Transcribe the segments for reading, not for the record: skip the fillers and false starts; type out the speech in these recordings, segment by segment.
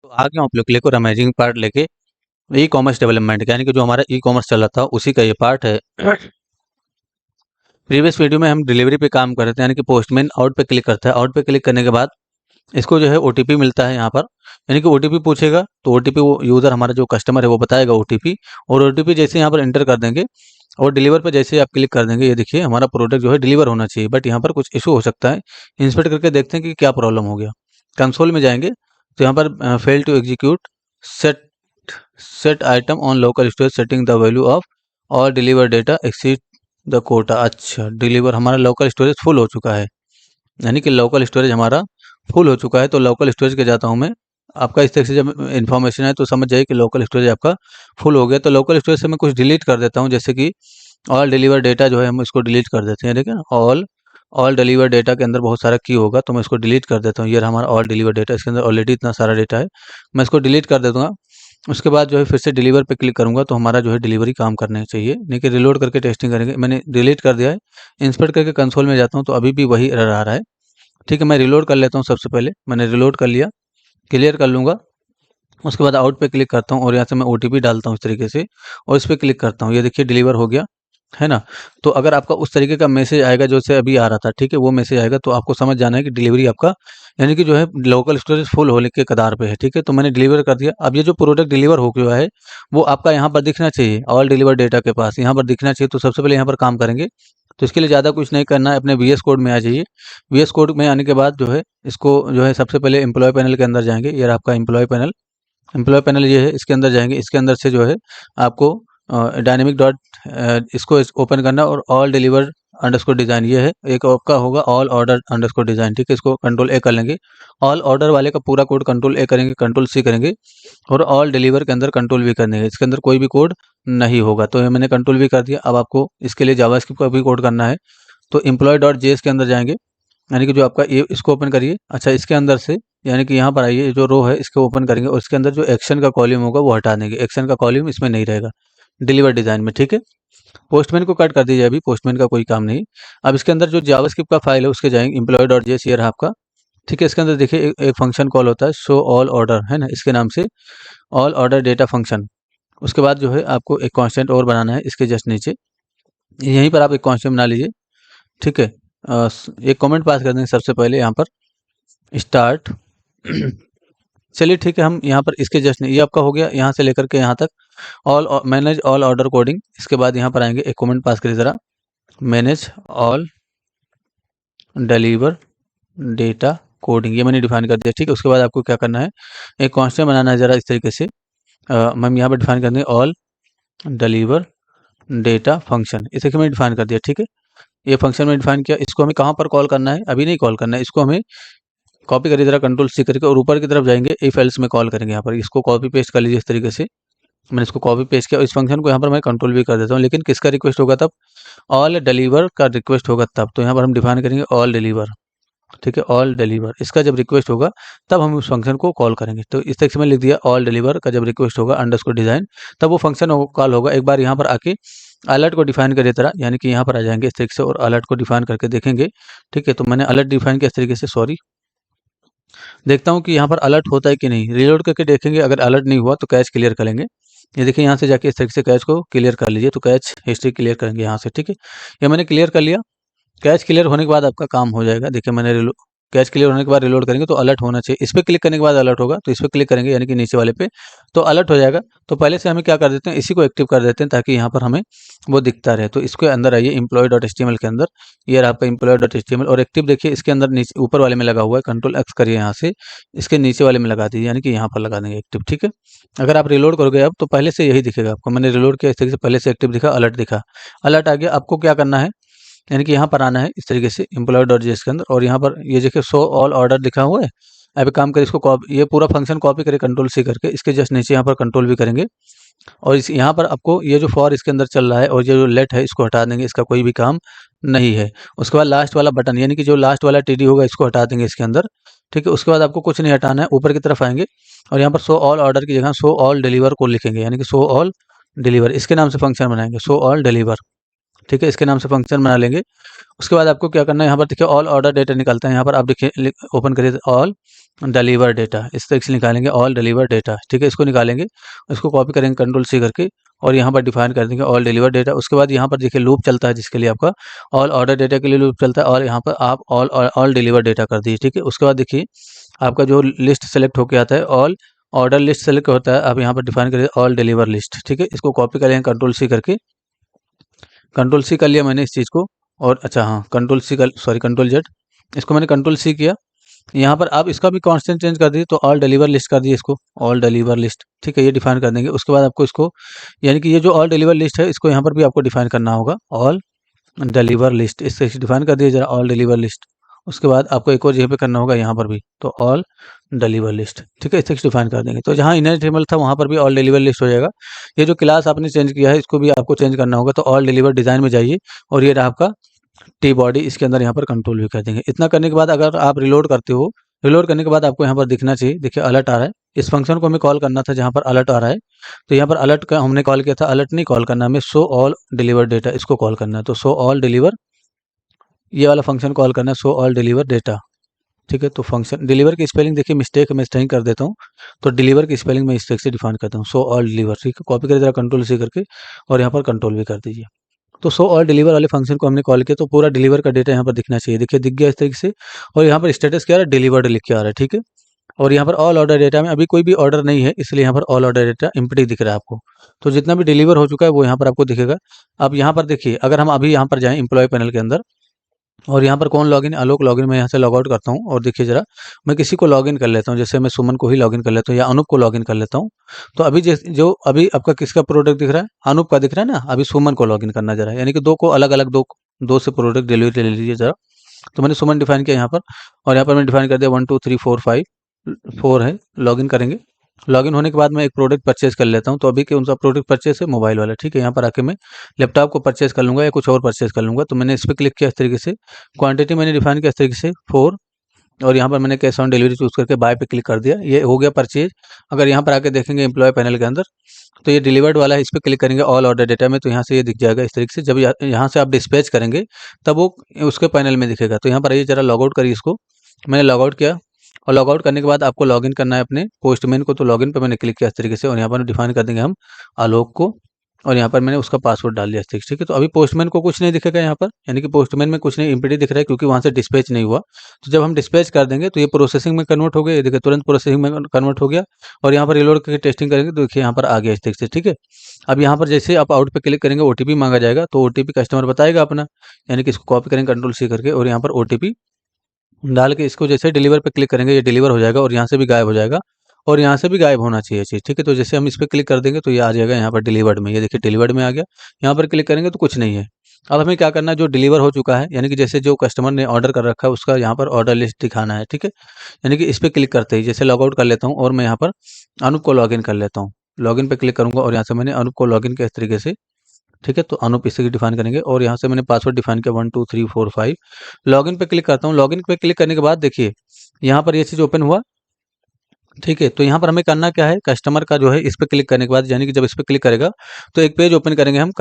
तो आ गया आप लोग लेकर अमेजिंग पार्ट लेके ई कॉमर्स डेवलपमेंट यानी कि जो हमारा ई कॉमर्स चल रहा था उसी का ये पार्ट है। प्रीवियस वीडियो में हम डिलीवरी पे काम कर रहे थे यानी कि पोस्टमैन आउट पे क्लिक करता है। आउट पे क्लिक करने के बाद इसको जो है ओटीपी मिलता है यहाँ पर, यानी कि ओटीपी पूछेगा तो ओटीपी वो यूज़र हमारा जो कस्टमर है वो बताएगा ओटीपी, और ओटीपी जैसे यहाँ पर एंटर कर देंगे और डिलीवर पे जैसे आप क्लिक कर देंगे, ये देखिए हमारा प्रोडक्ट जो है डिलीवर होना चाहिए, बट यहाँ पर कुछ इशू हो सकता है। इंस्पेक्ट करके देखते हैं कि क्या प्रॉब्लम हो गया। कंसोल में जाएंगे तो यहाँ पर fail to execute set set item on local storage setting the value of और deliver data exceed the quota. अच्छा, डिलीवर हमारा लोकल स्टोरेज फुल हो चुका है, यानी कि लोकल स्टोरेज हमारा फुल हो चुका है। तो लोकल स्टोरेज के जाता हूँ मैं। आपका इस तरह से जब इन्फॉर्मेशन है तो समझ जाइए कि लोकल स्टोरेज आपका फुल हो गया। तो लोकल स्टोरेज से मैं कुछ डिलीट कर देता हूँ, जैसे कि ऑल डिलीवर डेटा जो है हम इसको डिलीट कर देते हैं। देखिए ना, ऑल डिलीवर डेटा के अंदर बहुत सारा की होगा तो मैं इसको डिलीट कर देता हूँ। ये हमारा ऑल डिलीवर डेटा, इसके अंदर ऑलरेडी इतना सारा डेटा है, मैं इसको डिलीट कर देता हूँ। उसके बाद जो है फिर से डिलीवर पे क्लिक करूँगा तो हमारा जो है डिलीवरी काम करने चाहिए, नहीं कि रिलोड करके टेस्टिंग करेंगे। मैंने डिलीट कर दिया है। इंस्पेक्ट करके कंसोल में जाता हूँ तो अभी भी वही एरर आ रहा है। ठीक है, मैं रिलोड कर लेता हूँ। सबसे पहले मैंने रिलोड कर लिया, क्लियर कर लूँगा। उसके बाद आउट पे क्लिक करता हूँ और यहाँ से मैं ओटीपी डालता हूँ इस तरीके से, और इस पे क्लिक करता हूँ। ये देखिए डिलीवर हो गया है ना। तो अगर आपका उस तरीके का मैसेज आएगा जो से अभी आ रहा था, ठीक है, वो मैसेज आएगा तो आपको समझ जाना है कि डिलीवरी आपका यानी कि जो है लोकल स्टोरेज फुल होने के कगार पे है। ठीक है, तो मैंने डिलीवर कर दिया। अब ये जो प्रोडक्ट डिलीवर हो गया है वो आपका यहाँ पर दिखना चाहिए, ऑल डिलीवर डेटा के पास यहाँ पर दिखना चाहिए। तो सबसे पहले यहाँ पर काम करेंगे। तो इसके लिए ज़्यादा कुछ नहीं करना है, अपने वीएस कोड में आ जाइए। वीएस कोड में आने के बाद जो है इसको जो है सबसे पहले एम्प्लॉय पैनल के अंदर जाएंगे। ये रहा आपका एम्प्लॉय पैनल ये है, इसके अंदर जाएंगे। इसके अंदर से जो है आपको डायनेमिक डॉट इसको ओपन करना, और ऑल डिलीवर अंडरस्कोर डिज़ाइन ये है। एक आपका होगा ऑल ऑर्डर अंडरस्कोर डिज़ाइन, ठीक है, इसको कंट्रोल ए कर लेंगे। ऑल ऑर्डर वाले का पूरा कोड कंट्रोल ए करेंगे, कंट्रोल सी करेंगे, और ऑल डिलीवर के अंदर कंट्रोल वी करेंगे। इसके अंदर कोई भी कोड नहीं होगा, तो ये मैंने कंट्रोल वी कर दिया। अब आपको इसके लिए जावास्क्रिप्ट का भी कोड करना है। तो एम्प्लॉय डॉट जेएस के अंदर जाएंगे, यानी कि जो आपका ये इसको ओपन करिए। अच्छा, इसके अंदर से यानी कि यहाँ पर आइए, जो रो है इसको ओपन करेंगे और इसके अंदर जो एक्शन का कॉलम होगा वो हटा देंगे। एक्शन का कॉलम इसमें नहीं रहेगा डिलीवर डिज़ाइन में, ठीक है। पोस्टमैन को कट कर दीजिए, अभी पोस्टमैन का कोई काम नहीं। अब इसके अंदर जो जावास्क्रिप्ट का फाइल है उसके जाएंगे, एम्प्लॉय डॉट जेएस ये रहा आपका, ठीक है। इसके अंदर देखिए एक फंक्शन कॉल होता है शो ऑल ऑर्डर, है ना, इसके नाम से ऑल ऑर्डर डेटा फंक्शन। उसके बाद जो है आपको एक कांस्टेंट और बनाना है इसके जस्ट नीचे, यहीं पर आप एक कांस्टेंट बना लीजिए, ठीक है। एक कमेंट पास कर देंगे सबसे पहले यहाँ पर स्टार्ट। चलिए ठीक है, हम यहाँ पर इसके जस्ट नहीं, ये आपका हो गया यहाँ से लेकर के यहाँ तक all manage all order coding. इसके बाद यहाँ पर आएंगे, एक कमेंट पास करिए ज़रा, manage all deliver data coding, ये मैंने डिफाइन कर दिया, ठीक है। उसके बाद आपको क्या करना है, एक कांस्टेंट बनाना है ज़रा इस तरीके से। हम यहाँ पर डिफाइन कर देंगे ऑल डिलीवर डेटा फंक्शन, इसे मैंने डिफाइन कर दिया, ठीक है। ये फंक्शन में डिफाइन किया। इसको हमें कहाँ पर कॉल करना है, अभी नहीं कॉल करना है, इसको हमें कॉपी करिए ज़रा कंट्रोल सी करके, और ऊपर की तरफ जाएंगे इफ एल्स में कॉल करेंगे। यहाँ पर इसको कॉपी पेस्ट कर लीजिए इस तरीके से। मैंने इसको कॉपी पेस्ट किया, इस फंक्शन को यहाँ पर मैं कंट्रोल भी कर देता हूँ। लेकिन किसका रिक्वेस्ट होगा तब, ऑल डिलीवर का रिक्वेस्ट होगा तब। तो यहाँ पर हम डिफाइन करेंगे ऑल डिलीवर, ठीक है, ऑल डिलीवर। इसका जब रिक्वेस्ट होगा तब हम उस फंक्शन को कॉल करेंगे। तो इस तरीके से मैं लिख दिया, ऑल डिलीवर का जब रिक्वेस्ट होगा अंडरस्कोर डिज़ाइन, तब वो फंक्शन कॉल होगा। एक बार यहाँ पर आके अलर्ट को डिफाइन करिए तरह, यानी कि यहाँ पर आ जाएंगे इस तरीके से और अलर्ट को डिफाइन करके देखेंगे, ठीक है। तो मैंने अलर्ट डिफाइन किया इस तरीके से, सॉरी, देखता हूँ कि यहाँ पर अलर्ट होता है कि नहीं। रीलोड करके देखेंगे, अगर अलर्ट नहीं हुआ तो कैच क्लियर करेंगे। ये देखिए यहाँ से जाके इस तरीके से कैच को क्लियर कर लीजिए, तो कैच हिस्ट्री क्लियर करेंगे यहाँ से, ठीक है। ये मैंने क्लियर कर लिया। कैच क्लियर होने के बाद आपका काम हो जाएगा। देखिए मैंने कैच क्लियर होने के बाद रिलोड करेंगे तो अलर्ट होना चाहिए। इस पर क्लिक करने के बाद अलर्ट होगा, तो इस पर क्लिक करेंगे यानी कि नीचे वाले पे, तो अलर्ट हो जाएगा। तो पहले से हमें क्या कर देते हैं, इसी को एक्टिव कर देते हैं ताकि यहाँ पर हमें वो दिखता रहे। तो इसके अंदर आइए, एम्प्लॉय डॉट एचटीएमएल के अंदर, ये रहा आपका एम्प्लॉय डॉट एचटीएमएल, और एक्टिव देखिए इसके अंदर नीचे ऊपर वाले में लगा हुआ है। कंट्रोल एक्स करिए यहाँ से, इसके नीचे वाले में लगा दीजिए, यानी कि यहाँ पर लगा देंगे एक्टिव, ठीक है। अगर आप रिलोड करोगे अब तो पहले से यही दिखेगा आपको। मैंने रिलोड किया इस तरीके से, पहले से एक्टिव दिखा, अलर्ट दिखा, अलर्ट आ गया। आपको क्या करना है, यानी कि यहाँ पर आना है इस तरीके से एम्प्लॉय डॉट जेएस के अंदर, और यहाँ पर ये देखिए शो ऑल ऑर्डर लिखा हुआ है। अब काम करें, इसको कॉपी, ये पूरा फंक्शन कॉपी करें कंट्रोल सी करके, इसके जस्ट नीचे यहाँ पर कंट्रोल भी करेंगे, और इस यहाँ पर आपको ये जो फॉर इसके अंदर चल रहा है और ये जो लेट है इसको हटा देंगे, इसका कोई भी काम नहीं है। उसके बाद लास्ट वाला बटन, यानी कि जो लास्ट वाला टीडी होगा इसको हटा देंगे इसके अंदर, ठीक है। उसके बाद आपको कुछ नहीं हटाना है, ऊपर की तरफ आएंगे और यहाँ पर शो ऑल ऑर्डर की जगह शो ऑल डिलीवर को लिखेंगे, यानी कि शो ऑल डिलीवर, इसके नाम से फंक्शन बनाएंगे, शो ऑल डिलीवर, ठीक है, इसके नाम से फंक्शन बना लेंगे। उसके बाद आपको क्या करना है, यहाँ पर देखिए ऑल ऑर्डर डेटा निकलता है, यहाँ पर आप देखिए ओपन करिए ऑल डिलीवर डेटा, इस तरीके से निकालेंगे ऑल डिलीवर डेटा। ठीक है, इसको निकालेंगे, इसको कॉपी करेंगे कंट्रोल सी करके और यहाँ पर डिफाइन कर देंगे ऑल डिलीवर डेटा। उसके बाद यहाँ पर देखिए लूप चलता है जिसके लिए आपका ऑल ऑर्डर डेटा के लिए लूप चलता है, और यहाँ पर आप ऑल ऑल डिलीवर डेटा कर दीजिए। ठीक है, उसके बाद देखिए आपका जो लिस्ट सेलेक्ट होकर आता है ऑल ऑर्डर लिस्ट सेलेक्ट होता है, आप यहाँ पर डिफाइन करिए ऑल डिलीवर लिस्ट। ठीक है, इसको कॉपी करेंगे कंट्रोल सी करके, कंट्रोल सी कर लिया मैंने इस चीज़ को। और अच्छा हाँ, कंट्रोल सी कर, सॉरी कंट्रोल जेड, इसको मैंने कंट्रोल सी किया। यहाँ पर आप इसका भी कांस्टेंट चेंज कर दीजिए, तो ऑल डिलीवर लिस्ट कर दिए इसको, ऑल डिलीवर लिस्ट। ठीक है, ये डिफाइन कर देंगे। उसके बाद आपको इसको, यानी कि ये जो ऑल डिलीवर लिस्ट है इसको यहाँ पर भी आपको डिफाइन करना होगा, ऑल डिलीवर लिस्ट, इस तरह से डिफाइन कर दिया जरा ऑल डिलीवर लिस्ट। उसके बाद आपको एक और जगह पे करना होगा यहाँ पर भी, तो ऑल डिलीवर लिस्ट। ठीक है, इस तरह से डिफाइन कर देंगे, तो जहाँ इनहेरिटेबल था वहाँ पर भी ऑल डिलीवर लिस्ट हो जाएगा। ये जो क्लास आपने चेंज किया है इसको भी आपको चेंज करना होगा, तो ऑल डिलीवर डिज़ाइन में जाइए और ये रहा आपका टी बॉडी, इसके अंदर यहाँ पर कंट्रोल भी कर देंगे। इतना करने के बाद अगर आप रिलोड करते हो, रिलोड करने के बाद आपको यहाँ पर दिखना चाहिए, देखिए अलर्ट आ रहा है। इस फंक्शन को हमें कॉल करना था जहाँ पर अलर्ट आ रहा है, तो यहाँ पर अलर्ट का हमने कॉल किया था, अलर्ट नहीं कॉल करना हमें, शो ऑल डिलीवर डेटा इसको कॉल करना है। तो शो ऑल डिलीवर, ये वाला फंक्शन कॉल करना है, शो ऑल डिलीवर डेटा। ठीक है, तो फंक्शन डिलीवर की स्पेलिंग देखिए मिस्टेक मैं इस तरह कर देता हूँ, तो डिलीवर की स्पेलिंग मैं इस तरह से डिफाइन करता हूँ, शो ऑल डिलीवर। ठीक है, कॉपी कर जरा कंट्रोल सी करके और यहाँ पर कंट्रोल भी कर दीजिए। तो शो ऑल डिलीवर वाले फंक्शन को हमने कॉल किया, तो पूरा डिलीवर का डेटा यहाँ पर दिखना चाहिए, देखिए दिख गया इस तरीके से। और यहाँ पर स्टेटस क्या आ रहा है, डिलीवर्ड लिख के आ रहा है। ठीक है, और यहाँ पर ऑल ऑर्डर डेटा में अभी कोई भी ऑर्डर नहीं है, इसलिए यहाँ पर ऑल ऑर्डर डेटा एम्प्टी दिख रहा है आपको। तो जितना भी डिलीवर हो चुका है वो यहाँ पर आपको दिखेगा। अब यहाँ पर देखिए, अगर हम अभी यहाँ पर जाएँ एम्प्लॉय पैनल के अंदर, और यहाँ पर कौन लॉगिन, आलोक लॉगिन, मैं यहाँ से लॉग आउट करता हूँ और देखिए जरा, मैं किसी को लॉगिन कर लेता हूँ, जैसे मैं सुमन को ही लॉगिन कर लेता हूँ या अनूप को लॉगिन कर लेता हूँ। तो अभी जो अभी आपका किसका प्रोडक्ट दिख रहा है, अनूप का दिख रहा है ना, अभी सुमन को लॉगिन करना जरा, यानी कि दो को अलग अलग, दो दो से प्रोडक्ट डिलीवरी ले लीजिए जरा। तो मैंने सुमन डिफाइन किया यहाँ पर, और यहाँ पर मैंने डिफाइन कर दिया 1 2 3 4 5, 4 है, लॉगिन करेंगे। लॉगिन होने के बाद मैं एक प्रोडक्ट परचेज कर लेता हूँ, तो अभी कौन सा प्रोडक्ट परचेज है, मोबाइल वाला। ठीक है, यहाँ पर आके मैं लैपटॉप को परचेज कर लूँगा या कुछ और परचेज कर लूँगा, तो मैंने इस पर क्लिक किया इस तरीके से। क्वांटिटी मैंने डिफाइन किया इस तरीके से 4, और यहाँ पर मैंने कैश ऑन डिलीवरी चूज़ करके बाय पे क्लिक कर दिया, ये हो गया परचेज। अगर यहाँ पर आके देखेंगे एम्प्लॉय पैनल के अंदर, तो ये डिलीवर्ड वाला है, इस पर क्लिक करेंगे ऑल ऑर्डर डेटा में, तो यहाँ से ये दिख जाएगा इस तरीके से। जब यहाँ से आप डिस्पैच करेंगे तब वो उसके पैनल में दिखेगा। तो यहाँ पर आइए जरा लॉग आउट करिए इसको, मैंने लॉग आउट किया, और लॉग आउट करने के बाद आपको लॉगिन करना है अपने पोस्टमैन को, तो लॉगिन पे मैंने क्लिक किया इस तरीके से, और यहाँ पर डिफाइन कर देंगे हम आलोक को, और यहाँ पर मैंने उसका पासवर्ड डाल दिया इस तरीके से। ठीक है, तो अभी पोस्टमैन को कुछ नहीं दिखेगा यहाँ पर, यानी कि पोस्टमैन में कुछ नहीं इम्पीडी दिख रहा है, क्योंकि वहाँ से डिस्पैच नहीं हुआ। तो जब हम डिस्पैच कर देंगे तो ये प्रोसेसिंग में कन्वर्ट हो गया, ये देखिए तुरंत प्रोसेसिंग में कन्वर्ट हो गया, और यहाँ पर रिलोड करके टेस्टिंग करेंगे तो देखिए यहाँ पर आ गया इस तरीके से। ठीक है, अब यहाँ पर जैसे आप आउट पे क्लिक करेंगे ओटीपी मांगा जाएगा, तो ओटीपी कस्टमर बताएगा अपना, यानी कि इसको कॉपी करेंगे कंट्रोल सी करके, और यहाँ पर ओटीपी डाल के इसको जैसे डिलीवर पे क्लिक करेंगे ये डिलीवर हो जाएगा, और यहाँ से भी गायब हो जाएगा, और यहाँ से भी गायब होना चाहिए चीज़। ठीक है, तो जैसे हम इस पर क्लिक कर देंगे तो ये आ जाएगा यहाँ पर डिलीवर्ड में, ये देखिए डिलीवर्ड में आ गया। यहाँ पर क्लिक करेंगे तो कुछ नहीं है। अब हमें क्या करना है, जो डिलीवर हो चुका है, यानी कि जैसे जो कस्टमर ने ऑर्डर कर रखा है उसका यहाँ पर ऑर्डर लिस्ट दिखाना है। ठीक है, यानी कि इस पर क्लिक करते ही जैसे लॉग आउट कर लेता हूँ, और मैं यहाँ पर अनूप को लॉगिन कर लेता हूँ, लॉगिन पे क्लिक करूँगा, और यहाँ से मैंने अनूप को लॉगिन किया इस तरीके से। ठीक है, तो अनूप इसे डिफाइन करेंगे, और यहाँ से मैंने पासवर्ड डिफाइन किया 1 2 3 4 5। लॉगिन पे क्लिक करता हूँ, लॉगिन पे क्लिक करने के बाद देखिए यहाँ पर ये चीज़ ओपन हुआ। ठीक है, तो यहाँ पर हमें करना क्या है, कस्टमर का जो है इस पे क्लिक करने के बाद, यानी कि जब इस पे क्लिक करेगा तो एक पेज ओपन करेंगे हम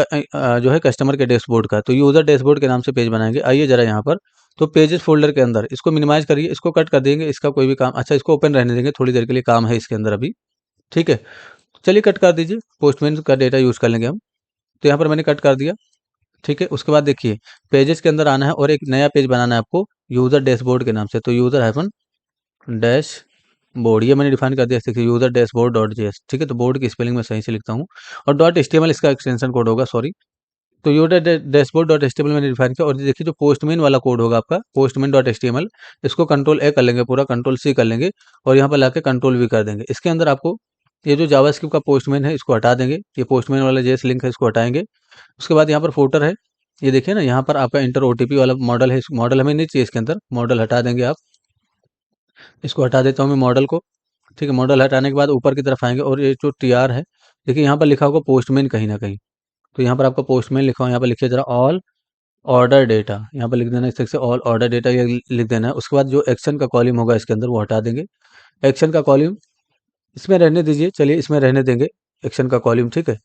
जो है कस्टमर के डैशबोर्ड का, तो यूज़र डैशबोर्ड के नाम से पेज बनाएंगे। आइए जरा यहाँ पर, तो पेजेस फोल्डर के अंदर इसको मिनिमाइज करिए, इसको कट कर देंगे, इसका कोई भी काम, अच्छा इसको ओपन रहने देंगे, थोड़ी देर के लिए काम है इसके अंदर अभी। ठीक है, चलिए कट कर दीजिए, पोस्टमैन का डेटा यूज़ कर लेंगे हम। तो यहाँ पर मैंने कट कर दिया। ठीक है, उसके बाद देखिए पेजेस के अंदर आना है और एक नया पेज बनाना है आपको यूज़र डैशबोर्ड के नाम से, तो यूज़र हाइफन डैश बोर्ड, ये मैंने डिफाइन कर दिया देखिए यूज़र डैशबोर्ड डॉट जेएस। ठीक है, तो बोर्ड की स्पेलिंग मैं सही से लिखता हूँ, और डॉट एचटीएमएल इसका एक्सटेंशन कोड होगा, सॉरी। तो यूज़र डैशबोर्ड डॉट एचटीएमएल मैंने डिफाइन किया, और देखिए जो पोस्टमैन वाला कोड होगा आपका पोस्टमैन डॉट एचटीएमएल, इसको कंट्रोल ए कर लेंगे, पूरा कंट्रोल सी कर लेंगे, और यहाँ पर लाके कंट्रोल वी कर देंगे। इसके अंदर आपको ये जो जावास्क्रिप्ट का पोस्टमैन है इसको हटा देंगे, ये पोस्टमैन वाला जेएस लिंक है इसको हटाएंगे। उसके बाद यहाँ पर फुटर है, ये देखिए ना यहाँ पर आपका इंटर ओटीपी वाला मॉडल है, इस मॉडल हमें नहीं चाहिए इसके अंदर, मॉडल हटा देंगे आप। इसको हटा देता हूँ मैं मॉडल को। ठीक है, मॉडल हटाने के बाद ऊपर की तरफ आएंगे, और ये जो टीआर है देखिए यहाँ पर लिखा होगा पोस्टमैन कहीं ना कहीं, तो यहाँ पर आपका पोस्टमैन लिखा हो, यहाँ पर लिखिए जरा ऑल ऑर्डर डेटा, यहाँ पर लिख देना इस तरह से ऑल ऑर्डर डेटा, ये लिख देना है। उसके बाद जो एक्शन का कॉलम होगा इसके अंदर वो हटा देंगे, एक्शन का कॉलम इसमें रहने दीजिए, चलिए इसमें रहने देंगे एक्शन का कॉलम। ठीक है,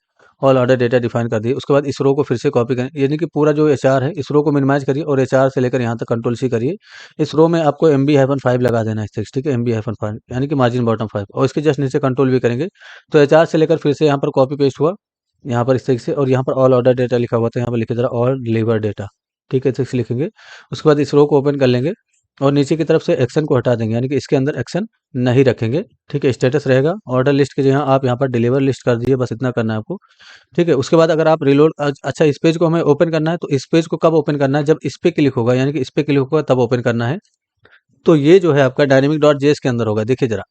ऑल ऑर्डर डेटा डिफाइन कर दिए। उसके बाद इस रो को फिर से कॉपी करें, यानी कि पूरा जो एचआर है इस रो को मिनिमाइज करिए और एचआर से लेकर यहाँ तक कंट्रोल सी करिए। इस रो में आपको MB-5 लगा देना है इस तरीके से, ठीक है, MB-5 यानी कि मार्जिन बॉटम 5, और इसके जस्ट नीचे कंट्रोल भी करेंगे तो एचआर से लेकर फिर से यहाँ पर कॉपी पेस्ट हुआ यहाँ पर इस तरीके से, और यहाँ पर ऑल ऑर्डर डेटा लिखा हुआ था, यहाँ पर लिखे जरा ऑल डिलीवर डेटा, ठीक है, इस तरीके से लिखेंगे। उसके बाद इस रो को ओपन कर लेंगे और नीचे की तरफ से एक्शन को हटा देंगे, यानी कि इसके अंदर एक्शन नहीं रखेंगे, ठीक है। स्टेटस रहेगा ऑर्डर लिस्ट के जगह आप यहाँ पर डिलीवर लिस्ट कर दीजिए, बस इतना करना है आपको, ठीक है। उसके बाद अगर आप रिलोड, अच्छा इस पेज को हमें ओपन करना है, तो इस पेज को कब ओपन करना है, जब इस पे क्लिक होगा, यानी कि इस पे क्लिक होगा तब ओपन करना है। तो ये जो है आपका डायनेमिक डॉट जेएस के अंदर होगा, देखिए जरा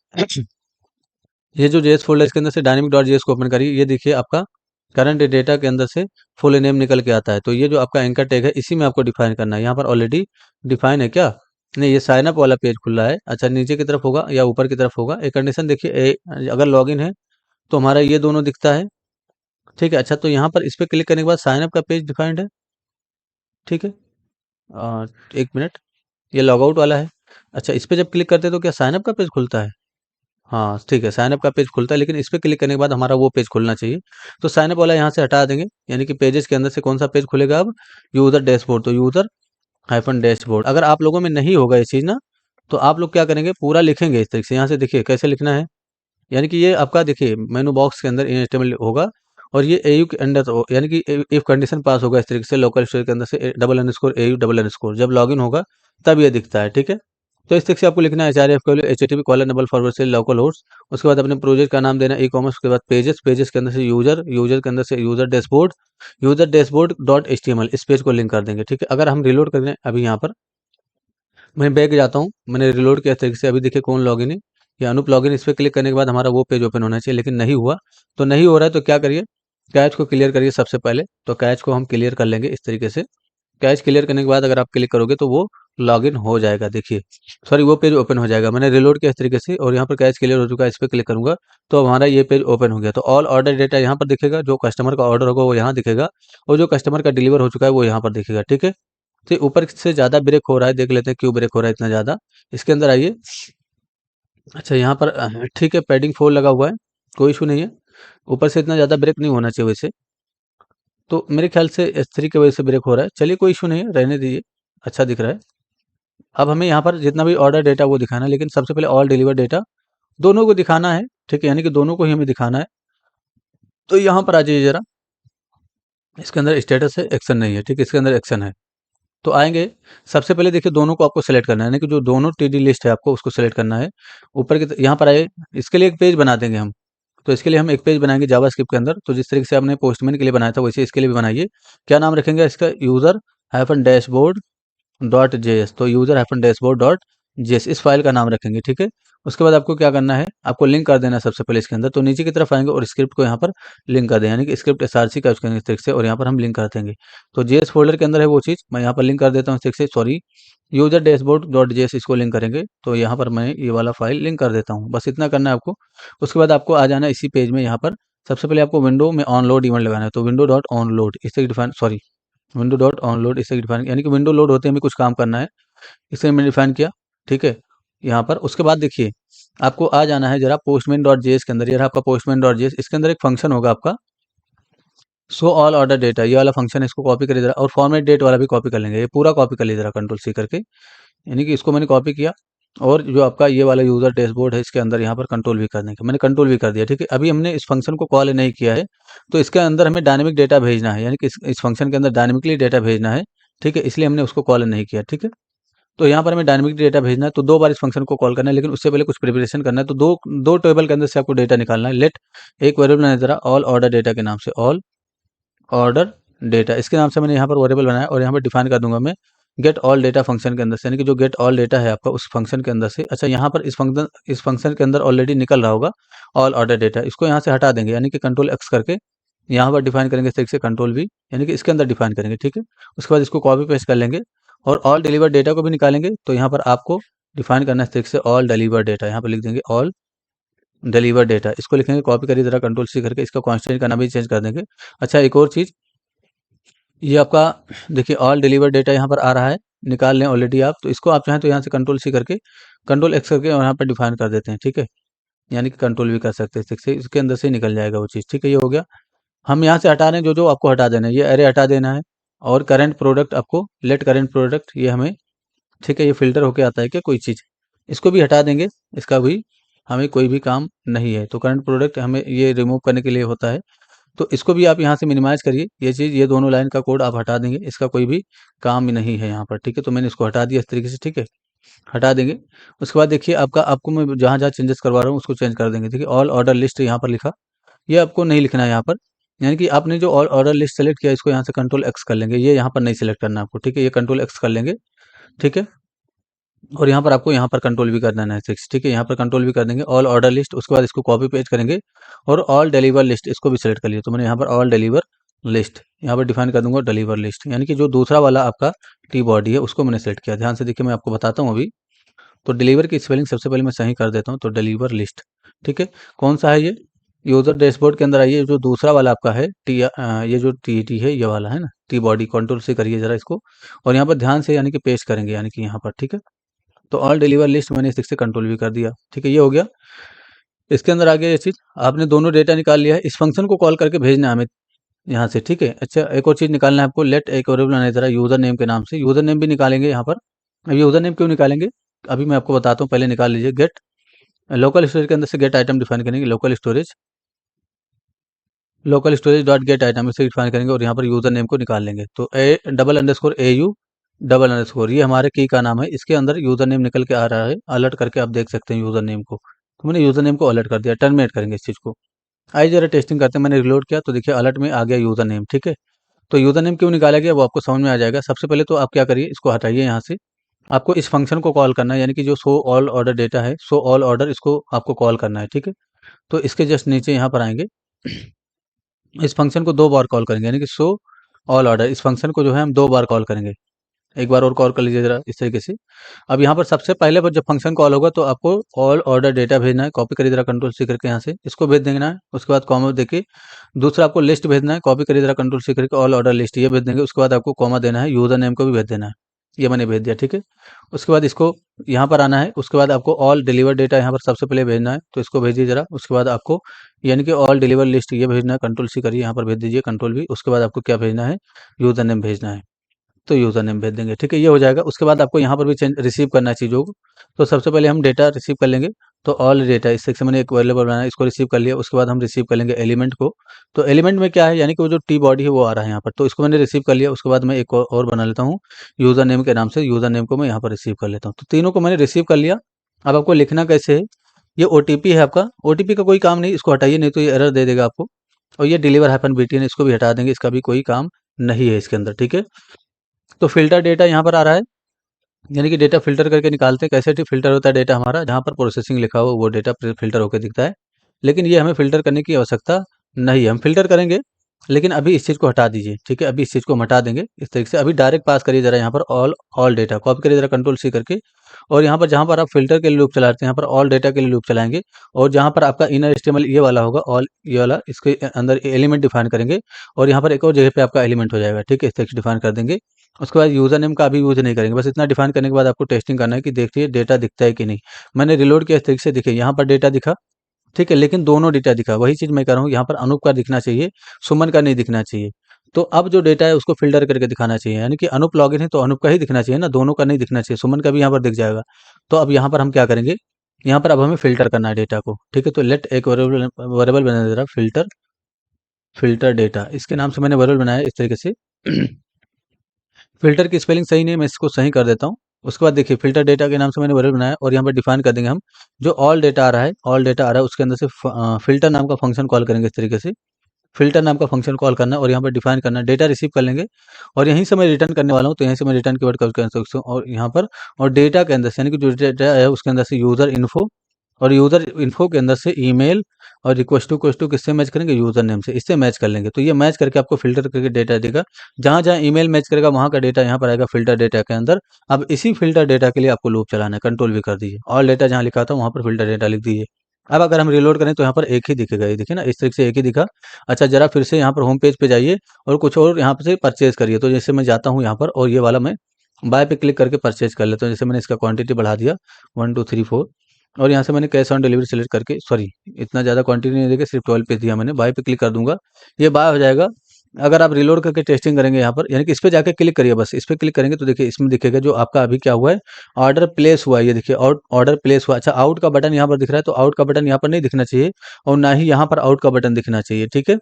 ये जो जेएस फोल्डर इसके अंदर से डायनेमिक डॉट जेएस को ओपन करिए, ये देखिए आपका करंट डेटा के अंदर से फुल नेम निकल के आता है। तो ये जो आपका एंकर टैग है इसी में आपको डिफाइन करना है, यहाँ पर ऑलरेडी डिफाइन है क्या, नहीं, ये साइन अप वाला पेज खुल रहा है, अच्छा नीचे की तरफ होगा या ऊपर की तरफ होगा। एक कंडीशन देखिए, अगर लॉगिन है तो हमारा ये दोनों दिखता है, ठीक है। अच्छा तो यहाँ पर इस पे क्लिक करने के बाद साइन अप का पेज डिफाइंड है, ठीक है। एक मिनट, ये लॉग आउट वाला है। अच्छा इस पे जब क्लिक करते हैं तो क्या साइन अप का पेज खुलता है, हाँ ठीक है, साइन अप का पेज खुलता है, लेकिन इस पे क्लिक करने के बाद हमारा वो पेज खुलना चाहिए। तो साइन अप वाला यहाँ से हटा देंगे, यानी कि पेजेस के अंदर से कौन सा पेज खुलेगा अब, यूजर डैशबोर्ड। तो यूजर हाइफन डैशबोर्ड, अगर आप लोगों में नहीं होगा ये चीज़ ना, तो आप लोग क्या करेंगे, पूरा लिखेंगे इस तरीके से, यहाँ से देखिए कैसे लिखना है, यानी कि ये आपका देखिए मेनू बॉक्स के अंदर इनएस्टेबल होगा, और ये एयू के अंदर यानी कि इफ कंडीशन पास होगा इस तरीके से, लोकल स्टोर के अंदर से double underscore AU double underscore, जब लॉगिन होगा तब ये दिखता है, ठीक है। तो इस तरीके से आपको लिखना है HRF को HTTP कॉलन डबल फॉरवर्ड से लोकल होस्ट। उसके बाद अपने प्रोजेक्ट का नाम देना ई कॉमर्स, उसके बाद पेजेस, पेजेस के अंदर से यूजर, यूजर के अंदर से यूजर डैशबोर्ड डॉट HTML, इस पेज को लिंक कर देंगे, ठीक है। अगर हम रिलोड कर दें अभी यहाँ पर, मैं बैक जाता हूँ, मैंने रिलोड किया इस तरीके से, अभी देखिए कौन लॉगिन है, या अनूप लॉगिन, इस पर क्लिक करने के बाद हमारा वो पेज ओपन होना चाहिए, लेकिन नहीं हुआ। तो नहीं हो रहा है तो क्या करिए, कैच को क्लियर करिए सबसे पहले। तो कैच को हम क्लियर कर लेंगे इस तरीके से, कैच क्लियर करने के बाद अगर आप क्लिक करोगे तो वो लॉगिन हो जाएगा, देखिए सॉरी वो पेज ओपन हो जाएगा। मैंने रिलोड किया इस तरीके से और यहाँ पर कैच क्लियर हो चुका है, इस पर क्लिक करूंगा तो हमारा ये पेज ओपन हो गया। तो ऑल ऑर्डर डेटा यहाँ पर दिखेगा, जो कस्टमर का ऑर्डर होगा वो यहाँ दिखेगा, और जो कस्टमर का डिलीवर हो चुका है वो यहाँ पर दिखेगा, ठीक है। तो ऊपर से ज़्यादा ब्रेक हो रहा है, देख लेते हैं क्यों ब्रेक हो रहा है इतना ज़्यादा, इसके अंदर आइए। अच्छा यहाँ पर ठीक है, पैडिंग 4 लगा हुआ है, कोई इशू नहीं है, ऊपर से इतना ज़्यादा ब्रेक नहीं होना चाहिए वैसे, तो मेरे ख्याल से S3 की वजह से ब्रेक हो रहा है, चलिए कोई इशू नहीं है, रहने दीजिए, अच्छा दिख रहा है। अब हमें यहाँ पर जितना भी ऑर्डर डेटा वो दिखाना है, लेकिन सबसे पहले ऑल डिलीवर डेटा दोनों को दिखाना है, ठीक है, यानी कि दोनों को ही हमें दिखाना है। तो यहाँ पर आ जाइए जरा, इसके अंदर स्टेटस है, एक्शन नहीं है, ठीक है, इसके अंदर एक्शन है। तो आएंगे, सबसे पहले देखिए दोनों को आपको सेलेक्ट करना है, यानी कि जो दोनों TD लिस्ट है आपको उसको सेलेक्ट करना है। ऊपर की यहाँ पर आए, इसके लिए एक पेज बना देंगे हम। तो इसके लिए हम एक पेज बनाएंगे जावास्क्रिप्ट के अंदर, तो जिस तरीके से आपने पोस्टमैन के लिए बनाया था वैसे इसके लिए भी बनाइए। क्या नाम रखेंगे इसका, user hyphen dashboard dot JS, तो user hyphen dashboard dot JS इस फाइल का नाम रखेंगे, ठीक है। उसके बाद आपको क्या करना है, आपको लिंक कर देना है सबसे पहले इसके अंदर। तो नीचे की तरफ आएंगे और स्क्रिप्ट को यहाँ पर लिंक कर दें, यानी कि स्क्रिप्ट SRC का उसके तरीके से, और यहाँ पर हम लिंक कर देंगे। तो जेएस फोल्डर के अंदर है वो चीज़, मैं यहाँ पर लिंक कर देता हूँ इस तरीके से, sorry user dashboard dot JS इसको लिंक करेंगे। तो यहाँ पर मैं ये वाला फाइल लिंक कर देता हूँ, बस इतना करना है आपको। उसके बाद आपको आ जाना है इसी पेज में, यहाँ पर सबसे पहले आपको विंडो में ऑनलोड इवेंट लगाना है। तो विंडो डॉट ऑनलोड इससे define, sorry window dot onload इससे डिफाइन, यानी कि विंडो लोड होते हैं हमें कुछ काम करना है, इसे मैंने डिफाइन किया, ठीक है, यहाँ पर। उसके बाद देखिए आपको आ जाना है जरा पोस्टमैन डॉट जेएस के अंदर, ये रहा आपका पोस्टमैन डॉट जेएस, इसके अंदर एक फंक्शन होगा आपका शो ऑल ऑर्डर डेटा, ये वाला फंक्शन है, इसको कॉपी करिए जरा, और फॉर्मेट डेट वाला भी कॉपी कर लेंगे, ये पूरा कॉपी कर लीजिए जरा कंट्रोल C करके, यानी कि इसको मैंने कॉपी किया। और जो आपका ये वाला यूजर डैशबोर्ड है इसके अंदर यहाँ पर कंट्रोल भी करने का, मैंने कंट्रोल भी कर दिया, ठीक है। अभी हमने इस फंक्शन को कॉल नहीं किया है, तो इसके अंदर हमें डायनेमिक डेटा भेजना है, यानी कि इस फंक्शन के अंदर डायनेमिकली डेटा भेजना है, ठीक है, इसलिए हमने उसको कॉल नहीं किया, ठीक है। तो यहाँ पर हमें डायनेमिक डेटा भेजना है, तो 2 बार इस फंक्शन को कॉल करना है, लेकिन उससे पहले कुछ प्रिपरेशन करना है। तो दो दो टेबल के अंदर से आपको डेटा निकालना है। लेट एक वेरिएबल बनाया जरा ऑल ऑर्डर डेटा के नाम से, ऑल ऑर्डर डेटा इसके नाम से मैंने यहाँ पर वेरिएबल बनाया, और यहाँ पर डिफाइन कर दूंगा मैं गेट ऑल डेटा फंक्शन के अंदर से, यानी कि जो गेट ऑल डेटा है आपका उस फंक्शन के अंदर से। अच्छा यहाँ पर इस फंक्शन के अंदर ऑलरेडी निकल रहा होगा ऑल ऑर्डर डेटा, इसको यहाँ से हटा देंगे, यानी कि कंट्रोल X करके यहाँ पर डिफाइन करेंगे इस तरीके से, कंट्रोल V, यानी कि इसके अंदर डिफाइन करेंगे, ठीक है। उसके बाद इसको कॉपी पेस्ट कर लेंगे और ऑल डिलीवर डेटा को भी निकालेंगे। तो यहाँ पर आपको डिफाइन करना है इस तरीके से, ऑल डिलीवर डेटा, यहाँ पर लिख देंगे ऑल डिलीवर डेटा, इसको लिखेंगे, कॉपी करिए जरा कंट्रोल C करके, इसका कॉन्स्टेंट का नाम भी चेंज कर देंगे। अच्छा एक और चीज़, ये आपका देखिए ऑल डिलीवर डेटा यहाँ पर आ रहा है, निकाल लें ऑलरेडी आप, तो इसको आप चाहें तो यहाँ से कंट्रोल C करके कंट्रोल X करके और यहाँ पर डिफाइन कर देते हैं, ठीक है, यानी कि कंट्रोल भी कर सकते हैं, इससे इसके अंदर से ही निकल जाएगा वो चीज़, ठीक है, ये हो गया। हम यहाँ से हटा रहे हैं जो जो आपको हटा देना है, ये अरे हटा देना है। और करंट प्रोडक्ट आपको लेट करंट प्रोडक्ट ये हमें, ठीक है, ये फ़िल्टर होके आता है क्या कोई चीज़, इसको भी हटा देंगे, इसका भी हमें कोई भी काम नहीं है। तो करंट प्रोडक्ट हमें ये रिमूव करने के लिए होता है, तो इसको भी आप यहाँ से मिनिमाइज़ करिए, ये चीज़, ये दोनों लाइन का कोड आप हटा देंगे, इसका कोई भी काम नहीं है यहाँ पर, ठीक है। तो मैंने इसको हटा दिया इस तरीके से, ठीक है, हटा देंगे। उसके बाद देखिए आपको मैं जहाँ-जहाँ चेंजेस करवा रहा हूँ उसको चेंज कर देंगे, ठीक है। ऑल ऑर्डर लिस्ट यहाँ पर लिखा, ये आपको नहीं लिखना है यहाँ पर, यानी कि आपने जो ऑल ऑर्डर लिस्ट सेलेक्ट किया इसको यहाँ से कंट्रोल एक्स कर लेंगे, ये यहाँ पर नहीं सेलेक्ट करना है आपको, ठीक है, ये कंट्रोल एक्स कर लेंगे, ठीक है। और यहाँ पर आपको यहाँ पर कंट्रोल भी कर देना है 6, ठीक है, यहाँ पर कंट्रोल भी कर देंगे, ऑल ऑर्डर लिस्ट, उसके बाद इसको कॉपी पेस्ट करेंगे और ऑल डिलीवर लिस्ट इसको भी सेलेक्ट कर लिया। तो मैंने यहाँ पर ऑल डिलीवर लिस्ट यहाँ पर डिफाइन कर दूंगा डिलीवर लिस्ट, यानी कि जो दूसरा वाला आपका टी बॉडी है उसको मैंने सेलेक्ट किया। ध्यान से देखिए, मैं आपको बताता हूँ अभी। तो डिलीवर की स्पेलिंग सबसे पहले मैं सही कर देता हूँ, तो डिलीवर लिस्ट, ठीक है। कौन सा है ये, यूजर डैशबोर्ड के अंदर आइए, जो दूसरा वाला आपका है ये जो टी है, ये वाला है ना, टी बॉडी, कंट्रोल से करिए जरा इसको, और यहाँ पर ध्यान से यानी कि पेस्ट करेंगे, यानी कि यहाँ पर, ठीक है। तो ऑल डिलीवर लिस्ट मैंने इस से कंट्रोल भी कर दिया, ठीक है, ये हो गया। इसके अंदर आ गया ये चीज़, आपने दोनों डेटा निकाल लिया है, इस फंक्शन को कॉल करके भेजना है हमें यहाँ से, ठीक है। अच्छा, एक और चीज़ निकालना है आपको, लेट एक वेरिएबल बनाना है जरा यूज़र नेम के नाम से, यूज़र नेम भी निकालेंगे यहाँ पर। अब यूज़र नेम क्यों निकालेंगे, अभी मैं आपको बताता हूँ, पहले निकाल लीजिए। गेट लोकल स्टोरेज के अंदर से गेट आइटम डिफाइन करेंगे, local storage dot gate item इसे डिफाइन करेंगे और यहाँ पर यूज़र नेम को निकाल लेंगे। तो A double underscore A U double underscore, ये हमारे की का नाम है, इसके अंदर यूज़र नेम निकल के आ रहा है, अलर्ट करके आप देख सकते हैं यूज़र नेम को। तो मैंने यूज़र नेम को अलर्ट कर दिया, टर्मिनेट करेंगे इस चीज़ को। आइए जरा टेस्टिंग करते हैं, मैंने रिलोड किया तो देखिए अलर्ट में आ गया यूज़र नेम, ठीक है। तो यूज़र नेम क्यों निकाला गया वो आपको समझ में आ जाएगा। सबसे पहले तो आप क्या करिए, इसको हटाइए यहाँ से, आपको इस फंक्शन को कॉल करना है, यानी कि जो शो ऑल ऑर्डर डेटा है, शो ऑल ऑर्डर, इसको आपको कॉल करना है, ठीक है। तो इसके जस्ट नीचे यहाँ पर आएंगे, इस फंक्शन को 2 बार कॉल करेंगे, यानी कि शो ऑल ऑर्डर, इस फंक्शन को जो है हम 2 बार कॉल करेंगे। एक बार और कॉल कर लीजिए ज़रा इस तरीके से। अब यहाँ पर सबसे पहले पर जब फंक्शन कॉल होगा तो आपको ऑल ऑर्डर डेटा भेजना है, कॉपी करिए ज़रा कंट्रोल सी करके यहाँ से, इसको भेज देना है। उसके बाद कॉमा देखिए, दूसरा आपको लिस्ट भेजना है, कॉपी करिए ज़रा कंट्रोल सी करके, ऑल ऑर्डर लिस्ट ये भेज देंगे। उसके बाद आपको कॉमा देना है, यूज़र नेम को भी भेज देना है, ये मैंने भेज दिया, ठीक है। उसके बाद इसको यहाँ पर आना है, उसके बाद आपको ऑल डिलीवर डेटा यहाँ पर सबसे पहले भेजना है, तो इसको भेजिए ज़रा। उसके बाद आपको यानी कि ऑल डिलीवर लिस्ट ये भेजना है, कंट्रोल सी करिए, यहाँ पर भेज दीजिए कंट्रोल भी। उसके बाद आपको क्या भेजना है, यूज़र नेम भेजना है, तो यूज़र नेम भेज देंगे, ठीक है, ये हो जाएगा। उसके बाद आपको यहाँ पर भी चेंज रिसीव करना है चीज़ों को, तो सबसे पहले हम डेटा रिसीव कर लेंगे। तो ऑल डेटा इस सेक्शन मैंने एक वेरिएबल बनाया, इसको रिसीव कर लिया। उसके बाद हम रिसीव कर लेंगे एलिमेंट को, तो एलिमेंट में क्या है, यानी कि वो जो टी बॉडी है वो आ रहा है यहाँ पर, तो इसको मैंने रिसीव कर लिया। उसके बाद मैं एक और बना लेता हूँ यूज़र नेम के नाम से, यूज़र नेम को मैं यहाँ पर रिसीव कर लेता हूँ। तो तीनों को मैंने रिसीव कर लिया। अब आपको लिखना कैसे है, ये ओटीपी है आपका, ओटीपी का कोई काम नहीं, इसको हटाइए, नहीं तो ये एरर दे देगा आपको। और ये डिलीवर हैपन बीटीएन, इसको भी हटा देंगे, इसका भी कोई काम नहीं है इसके अंदर, ठीक है। तो फ़िल्टर डेटा यहाँ पर आ रहा है, यानी कि डेटा फ़िल्टर करके निकालते हैं। कैसे फ़िल्टर होता है डेटा हमारा, जहाँ पर प्रोसेसिंग लिखा हो वो डेटा फ़िल्टर होकर दिखता है। लेकिन ये हमें फ़िल्टर करने की आवश्यकता नहीं है, हम फ़िल्टर करेंगे, लेकिन अभी इस चीज़ को हटा दीजिए, ठीक है। अभी इस चीज़ को हम हटा देंगे इस तरीके से। अभी डायरेक्ट पास करिए ज़रा यहाँ पर ऑल डेटा, कॉपी करिए ज़रा कंट्रोल सी करके, और यहाँ पर जहाँ पर आप फ़िल्टर के लिए लूप चलाते हैं, यहाँ पर ऑल डेटा के लिए लूप चलाएँगे, और जहाँ पर आपका इनर एचटीएमएल ये वाला होगा, ऑल ये वाला, इसके अंदर एलिमेंट डिफाइन करेंगे, और यहाँ पर एक और जगह पे आपका एलिमेंट हो जाएगा, ठीक है, इस तरीके से डिफाइन कर देंगे। उसके बाद यूज़र नेम का अभी यूज़ नहीं करेंगे, बस इतना डिफाइन करने के बाद आपको टेस्टिंग करना है कि देखिए डेटा दिखता है कि नहीं। मैंने रिलोड किया इस तरीके से, देखिए यहाँ पर डेटा दिखा, ठीक है, लेकिन दोनों डेटा दिखा, वही चीज़ मैं कह रहा हूँ, यहाँ पर अनूप का दिखना चाहिए, सुमन का नहीं दिखना चाहिए। तो अब जो डेटा है उसको फ़िल्टर करके दिखाना चाहिए, यानी कि अनूप लॉगिन है तो अनूप का ही दिखना चाहिए ना, दोनों का नहीं दिखना चाहिए, सुमन का भी यहाँ पर दिख जाएगा। तो अब यहाँ पर हम क्या करेंगे, यहाँ पर अब हमें फ़िल्टर करना है डेटा को, ठीक है। तो लेट एक वेरिएबल बना दे रहा, फ़िल्टर डेटा, इसके नाम से मैंने वेरिएबल बनाया इस तरीके से। फ़िल्टर की स्पेलिंग सही नहीं है, मैं इसको सही कर देता हूँ। उसके बाद देखिए फ़िल्टर डेटा के नाम से मैंने वेरिएबल बनाया, और यहाँ पर डिफाइन कर देंगे हम, जो ऑल डेटा आ रहा है, उसके अंदर से फ़िल्टर नाम का फंक्शन कॉल करेंगे इस तरीके से। फ़िल्टर नाम का फंक्शन कॉल करना है और यहाँ पर डिफाइन करना है, डेटा रिसीव कर लेंगे, और यहीं से मैं रिटर्न करने वाला हूँ, तो यहीं से मैं रिटर्न कीवर्ड कर सकता हूँ, और यहाँ पर और डेटा के अंदर से, यानी कि जो डेटा है उसके अंदर से यूज़र इन्फो, और यूज़र इन्फो के अंदर से ईमेल, और रिक्वेस्ट टू किससे मैच करेंगे, यूज़र नेम से, इससे मैच कर लेंगे। तो ये मैच करके आपको फ़िल्टर करके डेटा देगा, जहाँ जहाँ ईमेल मैच करेगा वहाँ का डेटा यहाँ पर आएगा फ़िल्टर डेटा के अंदर। अब इसी फ़िल्टर डेटा के लिए आपको लूप चलाना है, कंट्रोल भी कर दीजिए, ऑल डेटा जहाँ लिखा था वहाँ पर फ़िल्टर डेटा लिख दीजिए। अब अगर हम रिलोड करें तो यहाँ पर एक ही दिखेगा, ये देखिए ना, इस तरीके से एक ही दिखा। अच्छा, ज़रा फिर से यहाँ पर होम पेज पे जाइए और कुछ और यहाँ पे से परचेज़ करिए। तो जैसे मैं जाता हूँ यहाँ पर, और ये वाला मैं बाय पे क्लिक करके परचेज़ कर लेता हूँ। जैसे मैंने इसका क्वांटिटी बढ़ा दिया 1 2 3 4, और यहाँ से मैंने कैश ऑन डिलीवरी सेलेक्ट करके, सॉरी इतना ज़्यादा क्वांटिटी नहीं देके सिर्फ 12 पीस दिया मैंने, बाय पे क्लिक कर दूंगा, ये बाय हो जाएगा। अगर आप रिलोड करके टेस्टिंग करेंगे यहाँ पर, यानी कि इस पे जाके क्लिक करिए, बस इस पे क्लिक करेंगे तो देखिए इसमें दिखेगा जो आपका अभी क्या हुआ है, ऑर्डर प्लेस हुआ है, ये देखिए ऑर्डर प्लेस हुआ। अच्छा, आउट का बटन यहाँ पर दिख रहा है, तो आउट का बटन यहाँ पर नहीं दिखना चाहिए और ना ही यहाँ पर आउट का बटन दिखना चाहिए, ठीक है।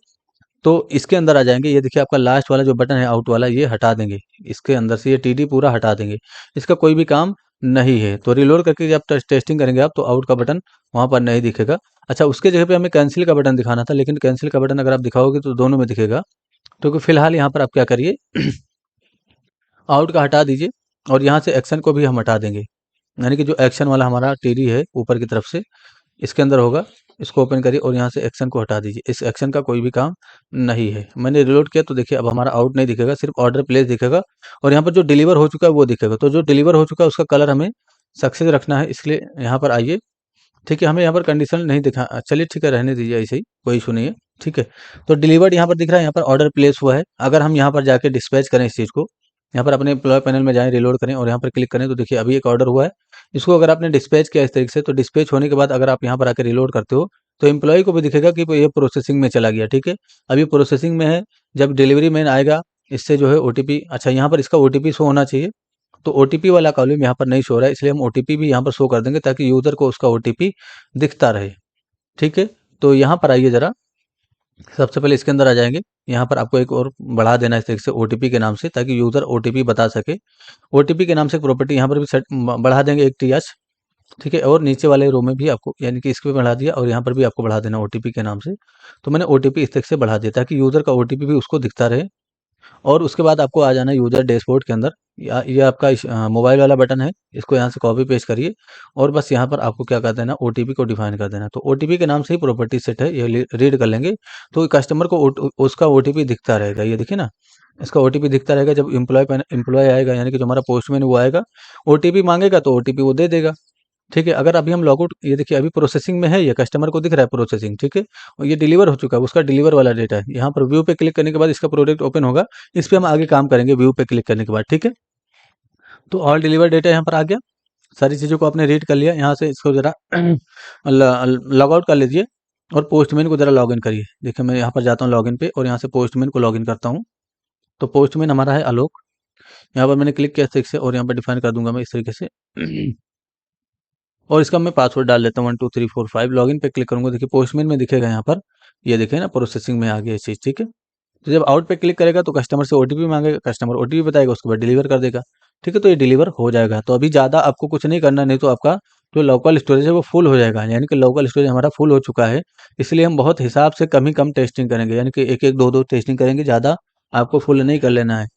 तो इसके अंदर आ जाएंगे, ये देखिए आपका लास्ट वाला जो बटन है आउट वाला, ये हटा देंगे, इसके अंदर से ये टीडी पूरा हटा देंगे, इसका कोई भी काम नहीं है। तो रिलोड करके जब टेस्टिंग करेंगे आप, तो आउट का बटन वहाँ पर नहीं दिखेगा। अच्छा, उसके जगह पे हमें कैंसिल का बटन दिखाना था, लेकिन कैंसिल का बटन अगर आप दिखाओगे तो दोनों में दिखेगा। तो फिलहाल यहाँ पर आप क्या करिए, आउट का हटा दीजिए और यहाँ से एक्शन को भी हम हटा देंगे, यानी कि जो एक्शन वाला हमारा टीडी है ऊपर की तरफ से इसके अंदर होगा, इसको ओपन करिए और यहाँ से एक्शन को हटा दीजिए, इस एक्शन का कोई भी काम नहीं है। मैंने रिलोड किया तो देखिए अब हमारा आउट नहीं दिखेगा, सिर्फ ऑर्डर प्लेस दिखेगा और यहाँ पर जो डिलीवर हो चुका है वो दिखेगा। तो जो डिलीवर हो चुका है उसका कलर हमें सक्सेस रखना है, इसलिए यहाँ पर आइए, ठीक है। हमें यहाँ पर कंडीशन नहीं दिखा, चलिए ठीक है, रहने दीजिए ऐसे ही, कोई इशू नहीं है, ठीक है। तो डिलीवर्ड यहाँ पर दिख रहा है, यहाँ पर ऑर्डर प्लेस हुआ है। अगर हम यहाँ पर जाके डिस्पैच करें इस चीज़ को, यहाँ पर अपने एम्प्लॉय पैनल में जाएँ, रिलोड करें और यहाँ पर क्लिक करें, तो देखिए अभी एक ऑर्डर हुआ है। इसको अगर आपने डिस्पैच किया इस तरीके से, तो डिस्पैच होने के बाद अगर आप यहाँ पर आकर रिलोड करते हो, तो एम्प्लॉय को भी दिखेगा कि ये प्रोसेसिंग में चला गया, ठीक है। अभी प्रोसेसिंग में है, जब डिलीवरी मैन आएगा इससे जो है ओटीपी, अच्छा यहाँ पर इसका ओटीपी शो होना चाहिए, तो ओटीपी वाला कॉलम यहाँ पर नहीं शो रहा है, इसलिए हम ओटीपी भी यहाँ पर शो कर देंगे ताकि यूज़र को उसका ओटीपी दिखता रहे, ठीक है। तो यहाँ पर आइए ज़रा, सबसे पहले इसके अंदर आ जाएँगे, यहाँ पर आपको एक और बढ़ा देना है इस तरीके से ओटीपी के नाम से, ताकि यूज़र ओटीपी बता सके। ओटीपी के नाम से एक प्रॉपर्टी यहाँ पर भी सेट बढ़ा देंगे, एक टीएच, ठीक है। और नीचे वाले रो में भी आपको, यानी कि इसको भी बढ़ा दिया और यहाँ पर भी आपको बढ़ा देना ओटीपी के नाम से। तो मैंने ओटीपी इस तरीके से बढ़ा दिया ताकि यूज़र का ओटीपी भी उसको दिखता रहे। और उसके बाद आपको आ जाना है यूज़र डैशबोर्ड के अंदर, या ये आपका मोबाइल वाला बटन है, इसको यहाँ से कॉपी पेस्ट करिए और बस यहाँ पर आपको क्या कर देना, ओटीपी को डिफाइन कर देना। तो ओटीपी के नाम से ही प्रॉपर्टी सेट है, ये रीड कर लेंगे तो कस्टमर को उसका ओटीपी दिखता रहेगा, ये देखिए ना, इसका ओटीपी दिखता रहेगा। जब एम्प्लॉय आएगा, यानी कि जो हमारा पोस्टमैन वो आएगा, ओटीपी मांगेगा तो ओटीपी वो दे देगा, ठीक है। अगर अभी हम लॉगआउट, ये देखिए अभी प्रोसेसिंग में है, ये कस्टमर को दिख रहा है प्रोसेसिंग, ठीक है। और ये डिलीवर हो चुका है, उसका डिलीवर वाला डेटा है। यहाँ पर व्यू पे क्लिक करने के बाद इसका प्रोडक्ट ओपन होगा, इस पे हम आगे काम करेंगे व्यू पे क्लिक करने के बाद, ठीक है। तो ऑल डिलीवर डेटा यहाँ पर आ गया, सारी चीज़ों को आपने रीड कर लिया। यहाँ से इसको ज़रा लॉग आउट कर लीजिए और पोस्टमैन को ज़रा लॉगिन करिए। देखिए मैं यहाँ पर जाता हूँ लॉगिन पे और यहाँ से पोस्टमैन को लॉगिन करता हूँ। तो पोस्टमैन हमारा है आलोक, यहाँ पर मैंने क्लिक किया इस तरीके से और यहाँ पर डिफाइन कर दूंगा मैं इस तरीके से और इसका मैं पासवर्ड डाल देता हूँ 12345। लॉगिन पे क्लिक करूंगा, देखिए पोस्टमैन में दिखेगा यहाँ पर, ये देखिए ना प्रोसेसिंग में आ गया ये चीज़, ठीक है। तो जब आउट पे क्लिक करेगा तो कस्टमर से ओटीपी मांगेगा, कस्टमर ओटीपी बताएगा, उसके बाद डिलीवर कर देगा, ठीक है। तो ये डिलीवर हो जाएगा। तो अभी ज़्यादा आपको कुछ नहीं करना, नहीं तो आपका जो लोकल स्टोरेज है वो फुल हो जाएगा, यानी कि लोकल स्टोरेज हमारा फुल हो चुका है। इसलिए हम बहुत हिसाब से कम ही कम टेस्टिंग करेंगे, यानी कि एक एक दो दो टेस्टिंग करेंगे, ज़्यादा आपको फुल नहीं कर लेना है।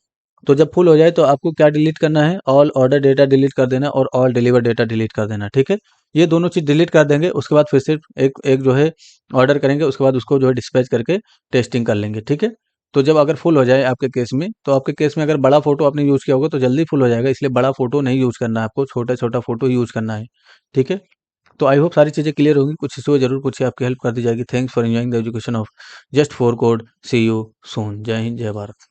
तो जब फुल हो जाए तो आपको क्या डिलीट करना है, ऑल ऑर्डर डेटा डिलीट कर देना और ऑल डिलीवर डेटा डिलीट कर देना, ठीक है। ये दोनों चीज़ डिलीट कर देंगे, उसके बाद फिर से एक एक जो है ऑर्डर करेंगे, उसके बाद उसको जो है डिस्पैच करके टेस्टिंग कर लेंगे, ठीक है। तो जब अगर फुल हो जाए आपके केस में, तो आपके केस में अगर बड़ा फोटो आपने यूज़ किया होगा तो जल्दी फुल हो जाएगा, इसलिए बड़ा फोटो नहीं यूज़ करना है आपको, छोटा छोटा फोटो यूज़ करना है, ठीक है। तो आई होप सारी चीज़ें क्लियर होंगी, कुछ इशू है जरूर पूछिए, आपकी हेल्प कर दी जाएगी। Thanks for enjoying the education of just for code. See you soon. जय हिंद, जय भारत।